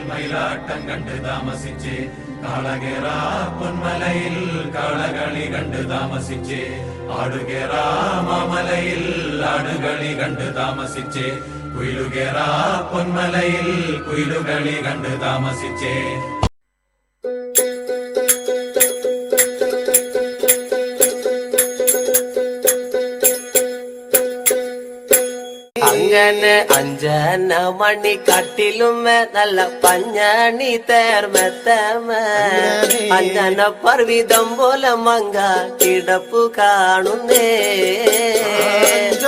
മയിലാട്ടം കണ്ട് താമസിച്ചേ കാളകേറാ പൊന്മലയിൽ കാളകളി കണ്ട് താമസിച്ചേ ആടുകേറാ മാമലയിൽ ആടുകളി കണ്ട് താമസിച്ചേ കുയിലുകേറാ പൊന്മലയിൽ കുയിലുകളി കണ്ട് താമസിച്ചേ. അങ്ങനെ 5 മണി കട്ടിലുമേ നല്ല പഞ്ഞണി തേർമെത്തമേ അഞ്ചന പർവിതം പോലെ മങ്ക കിടപ്പു കാണുന്നേ.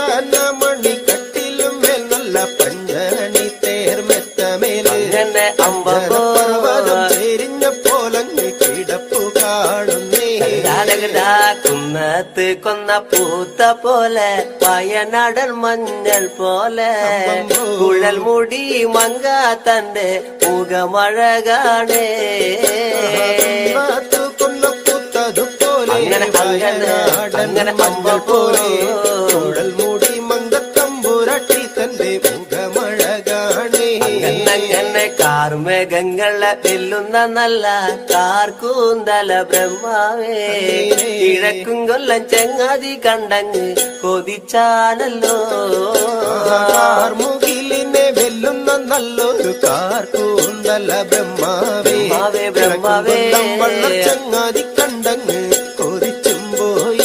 5 മണി കട്ടിലുമേ നല്ല പഞ്ഞണി തേർമെത്തമേൽ അങ്ങനെ അമ്പർവ്വതം ചെരിഞ്ഞ പോലങ്ങ് കിടപ്പു കാണുന്നേ. കുന്നത്ത് കൊന്ന പൂത്ത പോലെ വയനാടൻ മഞ്ഞൾ പോലെ കുഴൽ മുടി മങ്ക തന്റെ മുഖമഴകാണേ. കൊന്ന പൂത്തതുപോലെ അങ്ങനെ അങ്ങനെ മഞ്ഞൾ പോലെ കുഴൽ മുടി മങ്കത്തമ്പുരട്ടി തന്റെ മുഖമഴകാണേ. അങ്ങനെ കാർമേഘങ്ങളെ വെല്ലുന്ന നല്ല കാർക്കൂന്തല ബ്രഹ്മാവേ കിഴക്കും കൊല്ലം ചെങ്ങാതി കണ്ടങ്ങ് കൊതിച്ചാനല്ലോ. കാർമുകിലിനെ വെല്ലുന്ന നല്ലൊരു കാർക്കൂന്തല ബ്രഹ്മാവേ ബ്രഹ്മാവേ ചെങ്ങാതി കണ്ടങ്ങ് കൊതിച്ചും പോയി.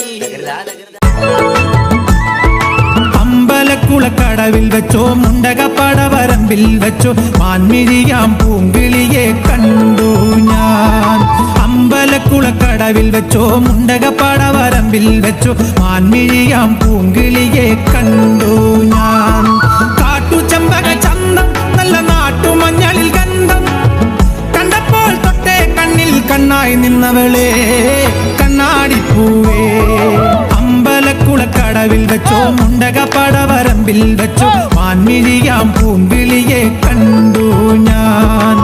കുളക്കടവിൽ വെച്ചോ മുണ്ടകപ്പടവരമ്പിൽ വെച്ചോ മാൻമിഴിയാം പൂങ്കിളിയെ കണ്ടു ഞാൻ. അമ്പലക്കുളക്കടവിൽ വെച്ചോ മുണ്ടകപ്പടവരമ്പിൽ വെച്ചോ മാൻമിഴിയാം പൂങ്കിളിയെ കണ്ടു ഞാൻ. കാട്ടുചെമ്പക ചന്തം നല്ല നാട്ടുമഞ്ഞളിൽ ഗന്ധം കണ്ടപ്പോൾ തൊട്ടേ കണ്ണിൽ കണ്ണായി നിന്നവളെ കണ്ണാടിപ്പൂവേ. അമ്പലക്കുളക്കടവിൽ വെച്ചോ മുണ്ടകപ്പടവരമ്പിൽ വെച്ചോ മാൻമിഴിയാം പൂങ്കിളിയെ കണ്ടു ഞാൻ.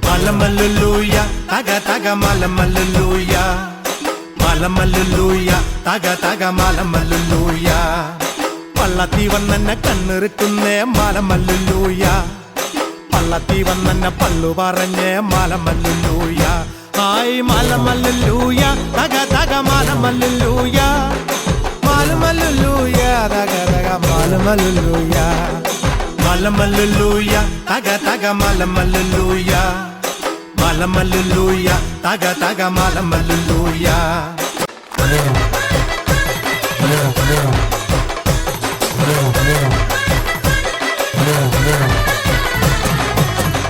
മലമല്ലുലൂയ തക തക മലമല്ലുലൂയ മലമല്ലുലൂയ തക തക മലമല്ലുലൂയ പള്ളത്തി വന്നെന്നെ കണ്ണിറുക്കുന്നേ മലമല്ലുലൂയ പള്ളത്തി വന്നെന്നെ പള്ളു പറഞ്ഞേ മലമല്ലുലൂയ. ഹായ് മലമല്ലുലൂയ തക തക മലമല്ലുലൂയ മലമല്ലുലൂയ തക തക മലമല്ലുലൂയ മലമല്ലുലൂയ തക തക മലമല്ലുലൂയ മലമല്ലുലൂയ തക തക മലമല്ലുലൂയ.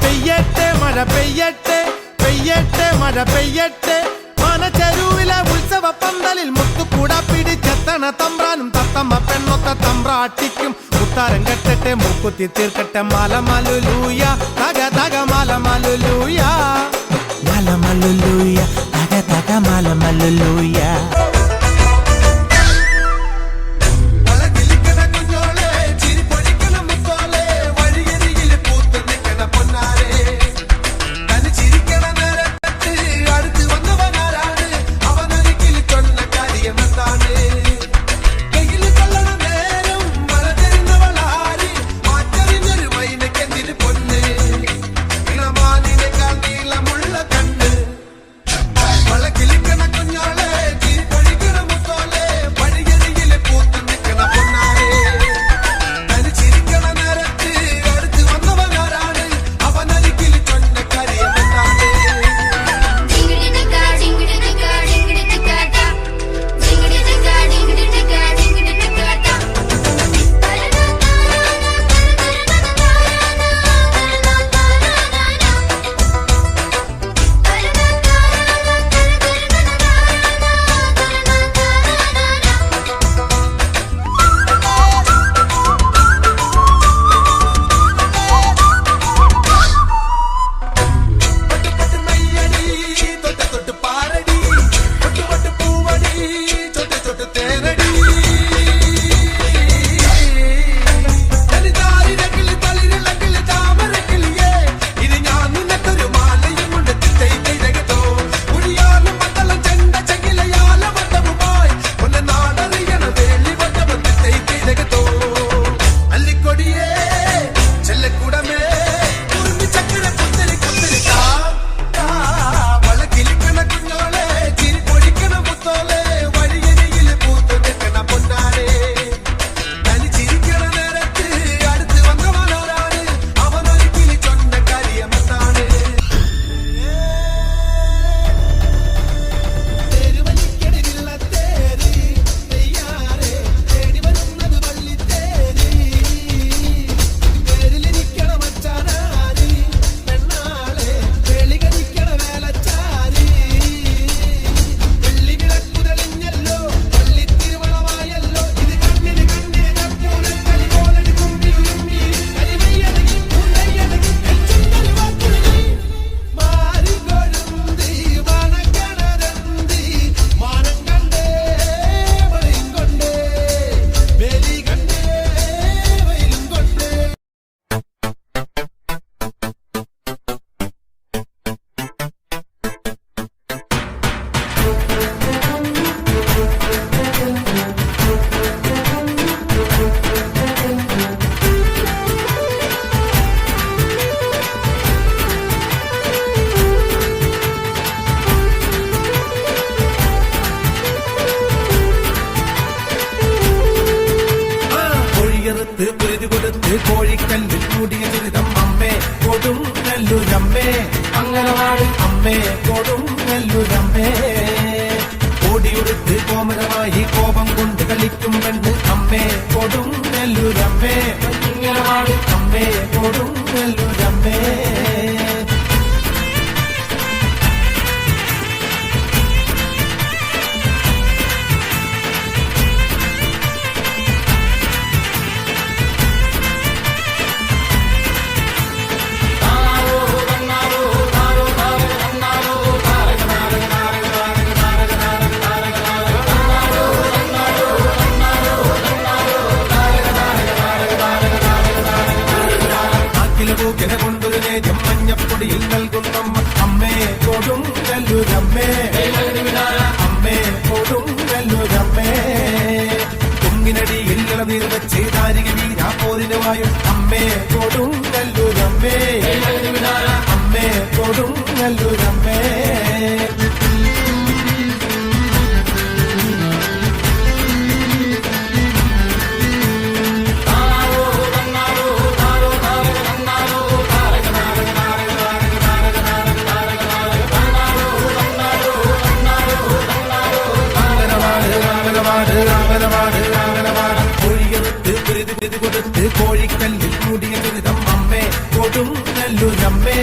പെയ്യട്ടെ മഴ പെയ്യട്ടെ പെയ്യട്ടെ മഴ പെയ്യട്ടെ മനച്ചെരുവിലെ ഉത്സവ പന്തലിൽ മുത്തുകൂട പിടിച്ചെത്തണ തമ്പ്രാനും തത്തമ്മ പെണ്ണൊത്ത തമ്പ്രാട്ടിക്കും മുത്താരം കെട്ടട്ടെ മൂക്കുത്തി തീർക്കട്ടെ മലമല്ലുലൂയ തക തക മലമല്ലുലൂയ മലമല്ലുലൂയ തക തക മലമല്ലുലൂയ. കിളിക്കണ കുഞ്ഞോളെ കോഴിക്കല്ലിൽ മൂടിയ ദുരിതം അമ്മേ കൊടുങ്ങല്ലൂരമ്മേ അംഗനവാടി അമ്മേ കൊടുങ്ങല്ലൂരമ്മേ ഓടിയുടുത്ത് കോമരമായി കോപം കൊണ്ട് കളിക്കും പെണ്ണ് അമ്മേ കൊടുങ്ങല്ലൂരമ്മേ അംഗനവാടി അമ്മേ കൊടുങ്ങല്ലൂരമ്മേ പൂക്കിനെ കൊണ്ടൊരു നേരം മഞ്ഞപ്പൊടിയിൽ നൽകുന്നമ്മ അമ്മേ കൊടുങ്ങല്ലൂരമ്മേ അമ്മേ കൊടുങ്ങല്ലൂരമ്മേ കുങ്ങിനടിയിൽ ഇളനീർ വെച്ച് താരിക വീരാ പോരിനുമായും അമ്മേ കൊടുങ്ങല്ലൂരമ്മേ അമ്മേ കൊടുങ്ങല്ലൂരമ്മേ കോഴിക്കല്ലിൽ മൂടിയ ദുരിതം അമ്മേ കൊടുങ്ങല്ലൂരമ്മേ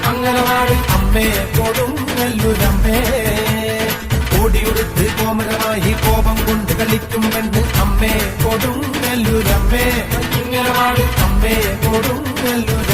അംഗനവാടി അമ്മേ കൊടുങ്ങല്ലൂരമ്മേ ഓടിയുടുത്ത് കോമരമായി കോപം കൊണ്ട് കളിക്കും പെണ്ണ് അമ്മേ കൊടുങ്ങല്ലൂരമ്മേ അംഗനവാടി അമ്മേ കൊടുങ്ങല്ലൂർ